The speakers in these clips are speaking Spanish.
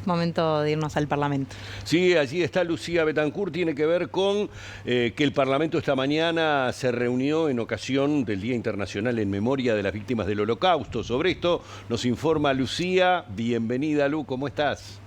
momento de irnos al Parlamento. Sí, allí está Lucía Bettencourt. Tiene que ver con que el Parlamento esta mañana se reunió en ocasión del Día Internacional en Memoria de las Víctimas del Holocausto. Sobre esto nos informa Lucía. Bienvenida, Lu, ¿cómo estás?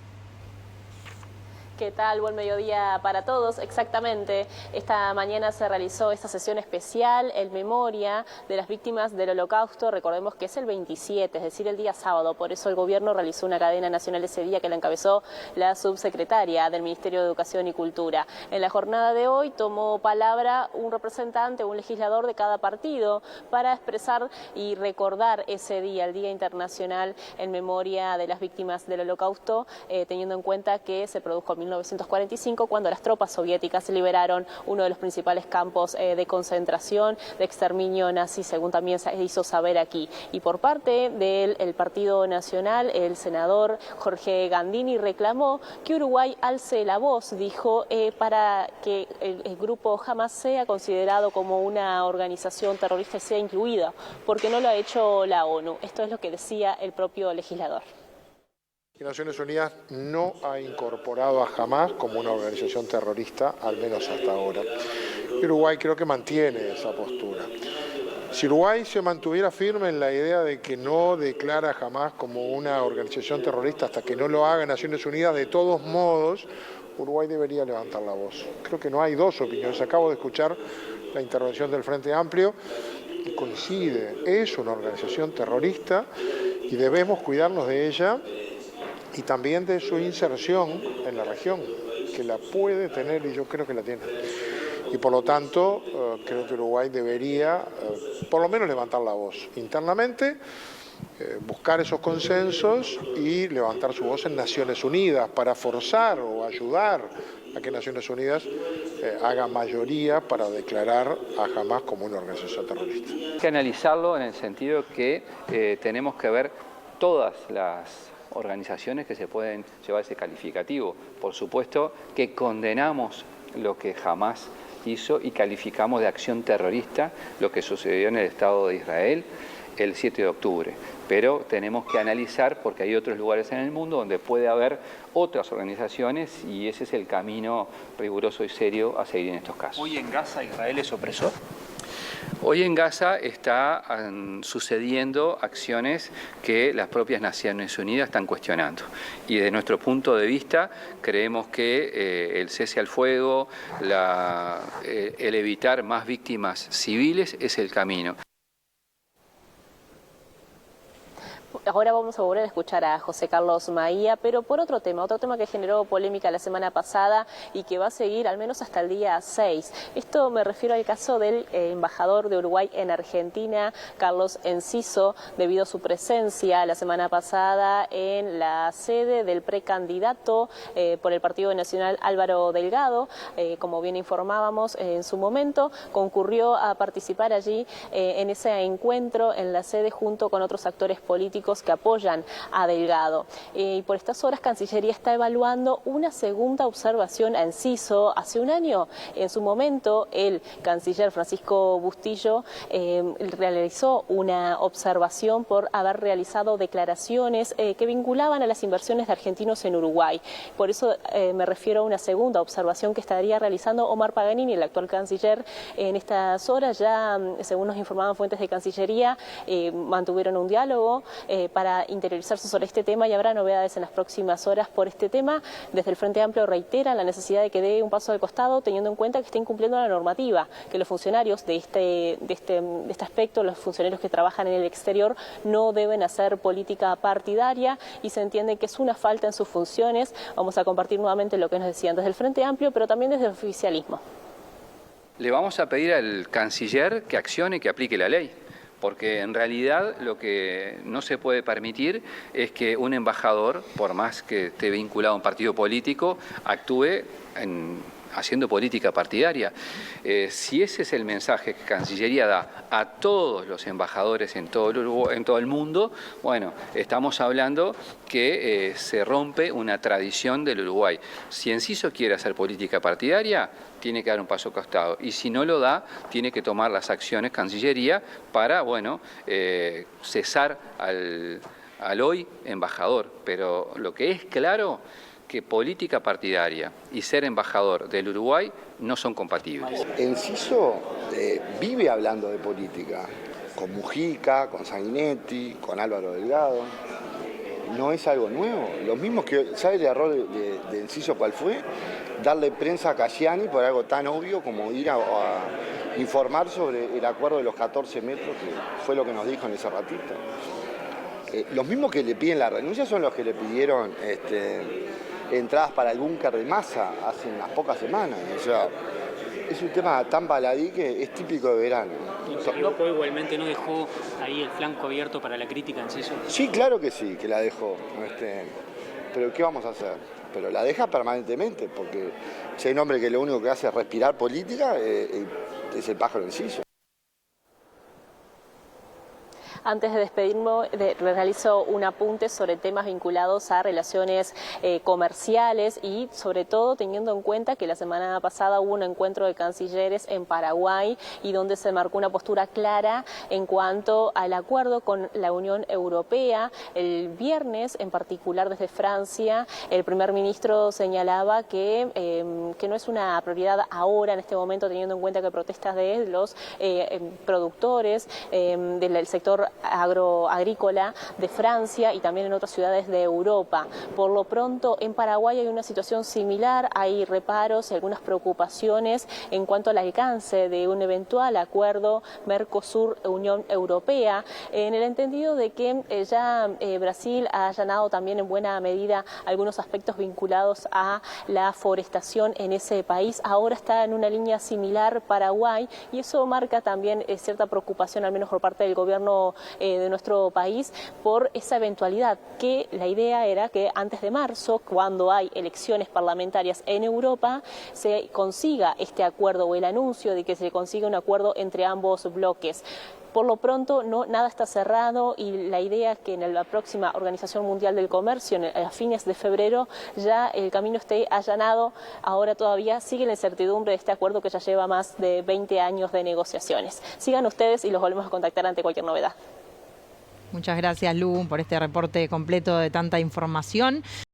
¿Qué tal? Buen mediodía para todos. Exactamente, esta mañana se realizó esta sesión especial en memoria de las víctimas del Holocausto. Recordemos que es el 27, es decir, el día sábado. Por eso el gobierno realizó una cadena nacional ese día que la encabezó la subsecretaria del Ministerio de Educación y Cultura. En la jornada de hoy tomó palabra un representante, un legislador de cada partido para expresar y recordar ese día, el Día Internacional en Memoria de las Víctimas del Holocausto, teniendo en cuenta que se produjo en 1945, cuando las tropas soviéticas liberaron uno de los principales campos de concentración, de exterminio nazi, según también se hizo saber aquí. Y por parte del Partido Nacional, el senador Jorge Gandini reclamó que Uruguay alce la voz, dijo, para que el grupo Hamas sea considerado como una organización terrorista y sea incluida, porque no lo ha hecho la ONU. Esto es lo que decía el propio legislador. Naciones Unidas no ha incorporado a Hamas como una organización terrorista, al menos hasta ahora. Uruguay creo que mantiene esa postura. Si Uruguay se mantuviera firme en la idea de que no declara a Hamas como una organización terrorista hasta que no lo haga Naciones Unidas, de todos modos, Uruguay debería levantar la voz. Creo que no hay dos opiniones. Acabo de escuchar la intervención del Frente Amplio y coincide. Es una organización terrorista y debemos cuidarnos de ella y también de su inserción en la región, que la puede tener y yo creo que la tiene. Y por lo tanto, creo que Uruguay debería, por lo menos, levantar la voz internamente, buscar esos consensos y levantar su voz en Naciones Unidas para forzar o ayudar a que Naciones Unidas haga mayoría para declarar a Hamas como una organización terrorista. Hay que analizarlo en el sentido que tenemos que ver todas las organizaciones que se pueden llevar ese calificativo. Por supuesto que condenamos lo que Hamas hizo y calificamos de acción terrorista lo que sucedió en el Estado de Israel el 7 de octubre. Pero tenemos que analizar porque hay otros lugares en el mundo donde puede haber otras organizaciones y ese es el camino riguroso y serio a seguir en estos casos. ¿Hoy en Gaza Israel es opresor? Hoy en Gaza están sucediendo acciones que las propias Naciones Unidas están cuestionando. Y desde nuestro punto de vista creemos que el cese al fuego, el evitar más víctimas civiles es el camino. Ahora vamos a volver a escuchar a José Carlos Maía, pero por otro tema que generó polémica la semana pasada y que va a seguir al menos hasta el día 6. Esto me refiero al caso del embajador de Uruguay en Argentina, Carlos Enciso, debido a su presencia la semana pasada en la sede del precandidato por el Partido Nacional Álvaro Delgado. Como bien informábamos en su momento, concurrió a participar allí en ese encuentro en la sede junto con otros actores políticos que apoyan a Delgado. Y por estas horas Cancillería está evaluando una segunda observación a Enciso. Hace un año, en su momento, el canciller Francisco Bustillo realizó una observación por haber realizado declaraciones que vinculaban a las inversiones de argentinos en Uruguay. Por eso me refiero a una segunda observación que estaría realizando Omar Paganini, el actual canciller, en estas horas. Ya, según nos informaban fuentes de Cancillería, mantuvieron un diálogo para interiorizarse sobre este tema y habrá novedades en las próximas horas por este tema. Desde el Frente Amplio reiteran la necesidad de que dé un paso de costado, teniendo en cuenta que está incumpliendo la normativa, que los funcionarios de este aspecto, los funcionarios que trabajan en el exterior, no deben hacer política partidaria y se entiende que es una falta en sus funciones. Vamos a compartir nuevamente lo que nos decían desde el Frente Amplio, pero también desde el oficialismo. Le vamos a pedir al canciller que accione y que aplique la ley. Porque en realidad lo que no se puede permitir es que un embajador, por más que esté vinculado a un partido político, actúe haciendo política partidaria. Si ese es el mensaje que Cancillería da a todos los embajadores en todo el mundo, bueno, estamos hablando que se rompe una tradición del Uruguay. Si Enciso quiere hacer política partidaria, tiene que dar un paso al costado. Y si no lo da, tiene que tomar las acciones Cancillería para, bueno, cesar al hoy embajador, pero lo que es claro que política partidaria y ser embajador del Uruguay no son compatibles. Enciso vive hablando de política, con Mujica, con Sanguinetti, con Álvaro Delgado. No es algo nuevo. Lo mismo que, ¿sabe el error de Enciso cuál fue? Darle prensa a Cayani por algo tan obvio como ir a informar sobre el acuerdo de los 14 metros, que fue lo que nos dijo en ese ratito. Los mismos que le piden la renuncia son los que le pidieron entradas para el búnker de Massa hace unas pocas semanas. O sea, es un tema tan baladí que es típico de verano. ¿El grupo igualmente no dejó ahí el flanco abierto para la crítica, Enciso? Sí, claro que sí, que la dejó. Pero ¿qué vamos a hacer? Pero la deja permanentemente, porque si hay un hombre que lo único que hace es respirar política, es el pájaro Enciso. Antes de despedirme, realizo un apunte sobre temas vinculados a relaciones comerciales y sobre todo teniendo en cuenta que la semana pasada hubo un encuentro de cancilleres en Paraguay y donde se marcó una postura clara en cuanto al acuerdo con la Unión Europea. El viernes, en particular desde Francia, el primer ministro señalaba que no es una prioridad ahora, en este momento, teniendo en cuenta que protestas de los productores del sector agrícola de Francia y también en otras ciudades de Europa. Por lo pronto, en Paraguay hay una situación similar, hay reparos y algunas preocupaciones en cuanto al alcance de un eventual acuerdo Mercosur-Unión Europea, en el entendido de que ya Brasil ha allanado también en buena medida algunos aspectos vinculados a la forestación en ese país. Ahora está en una línea similar Paraguay y eso marca también cierta preocupación, al menos por parte del gobierno de nuestro país, por esa eventualidad, que la idea era que antes de marzo, cuando hay elecciones parlamentarias en Europa, se consiga este acuerdo o el anuncio de que se consiga un acuerdo entre ambos bloques. Por lo pronto, nada está cerrado y la idea es que en la próxima Organización Mundial del Comercio, a fines de febrero, ya el camino esté allanado. Ahora todavía sigue la incertidumbre de este acuerdo que ya lleva más de 20 años de negociaciones. Sigan ustedes y los volvemos a contactar ante cualquier novedad. Muchas gracias, Lu, por este reporte completo de tanta información.